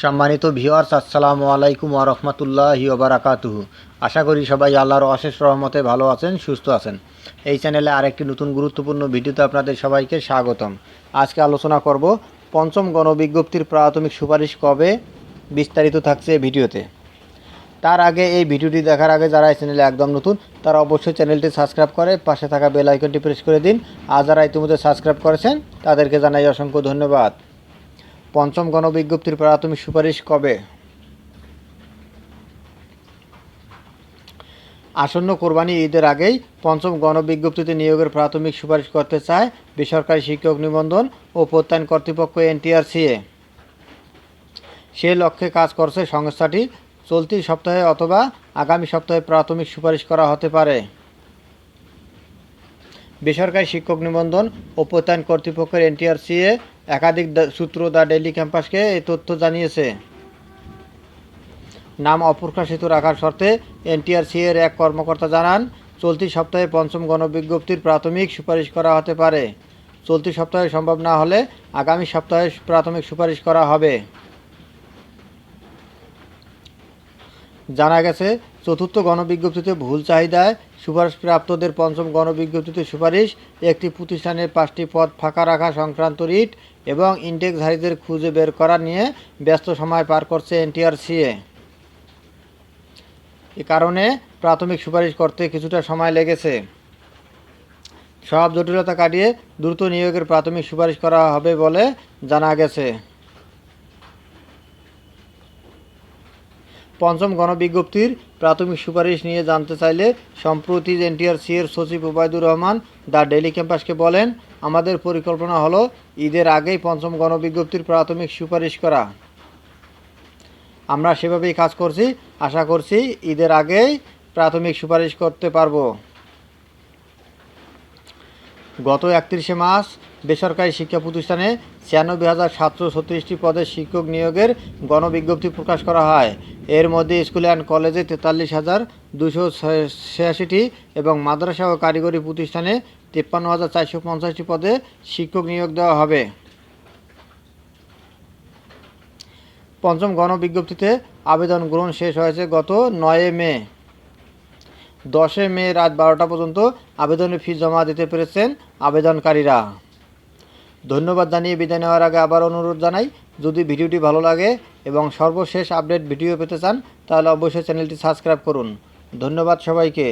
সম্মানিত ভিউয়ার্স, আসসালামু আলাইকুম ওয়া রাহমাতুল্লাহি ওয়া বারাকাতুহু। আশা করি সবাই আল্লাহর অশেষ রহমতে ভালো আছেন, সুস্থ আছেন। এই চ্যানেলে আরেকটি নতুন গুরুত্বপূর্ণ ভিডিওতে আপনাদের সবাইকে স্বাগতম। আজকে আলোচনা করব পঞ্চম গণবিজ্ঞপ্তির প্রাথমিক সুপারিশ কবে, বিস্তারিত থাকছে এই ভিডিওতে। তার আগে এই ভিডিওটি দেখার আগে যারা এই চ্যানেলে একদম নতুন তারা অবশ্যই চ্যানেলটি সাবস্ক্রাইব করে পাশে থাকা বেল আইকনটি প্রেস করে দিন। আর যারা ইতিমধ্যে সাবস্ক্রাইব করেছেন তাদেরকে জানাই অসংখ্য ধন্যবাদ। পঞ্চম গণবিজ্ঞপ্তির প্রাথমিক সুপারিশ কবে? আসন্ন কোরবানি ঈদের আগেই পঞ্চম গণবিজ্ঞপ্তিতে নিয়োগের প্রাথমিক সুপারিশ করতে চায় বেসরকারি শিক্ষক নিবন্ধন ও প্রত্যয়ন কর্তৃপক্ষ এনটিআরসিএ। সে লক্ষ্যে কাজ করছে সংস্থাটি। চলতি সপ্তাহে অথবা আগামী সপ্তাহে প্রাথমিক সুপারিশ করা হতে পারে। বেসরকারি শিক্ষক নিবন্ধন ও প্রত্যয়ন কর্তৃপক্ষের এনটিআরসিএ একাধিক সূত্র দ্য ডেইলি ক্যাম্পাসকে এই তথ্য জানিয়েছে। নাম অপ্রকাশিত রাখার শর্তে এনটিআরসিএ এর এক কর্মকর্তা জানান, চলতি সপ্তাহে পঞ্চম গণবিজ্ঞপ্তির প্রাথমিক সুপারিশ করা হতে পারে। চলতি সপ্তাহে সম্ভব না হলে আগামী সপ্তাহে প্রাথমিক সুপারিশ করা হবে। জানা গেছে, চতুর্থ গণবিজ্ঞপ্তিতে ভুল চাহিদায় সুপারিশপ্রাপ্তদের পঞ্চম গণবিজ্ঞপ্তিতে সুপারিশ একটি প্রতিষ্ঠানের 5টি পদ ফাঁকা রাখা সংক্রান্ত রিট এবং ইনটেকধারীদের খুঁজে বের করা নিয়ে ব্যস্ত সময় পার করছে এনটিআরসিএ। এ কারণে প্রাথমিক সুপারিশ করতে কিছুটা সময় লেগেছে। সব জটিলতা কাটিয়ে দ্রুত নিয়োগের প্রাথমিক সুপারিশ করা হবে বলে জানা গেছে। পঞ্চম গণবিজ্ঞপ্তির প্রাথমিক সুপারিশ নিয়ে জানতে চাইলে সম্প্রতি এনটিআরসিএর সচিব ওবায়দুর রহমান দ্য ডেইলি ক্যাম্পাসকে বলেন, আমাদের পরিকল্পনা হলো ঈদের আগেই পঞ্চম গণবিজ্ঞপ্তির প্রাথমিক সুপারিশ করা। আমরা সেভাবেই কাজ করছি। আশা করছি ঈদের আগেই প্রাথমিক সুপারিশ করতে পারব। গত 31 মার্চ বেসরকারি শিক্ষা প্রতিষ্ঠানে 96,736টি পদে শিক্ষক নিয়োগের গণবিজ্ঞপ্তি প্রকাশ করা হয়। এর মধ্যে স্কুল অ্যান্ড কলেজে 43,286টি এবং মাদ্রাসা ও কারিগরি প্রতিষ্ঠানে 53,450টি পদে শিক্ষক নিয়োগ দেওয়া হবে। পঞ্চম গণবিজ্ঞপ্তিতে আবেদন গ্রহণ শেষ হয়েছে গত 9 মে। 10 মে রাত 12টা পর্যন্ত আবেদনের ফি জমা দিতে পেরেছেন আবেদনকারীরা। ধন্যবাদ জানিয়ে বিদায় নেওয়ার আগে আবার অনুরোধ জানাই, যদি ভিডিওটি ভালো লাগে এবং সর্বশেষ আপডেট ভিডিও পেতে চান তাহলে অবশ্যই চ্যানেলটি সাবস্ক্রাইব করুন। ধন্যবাদ সবাইকে।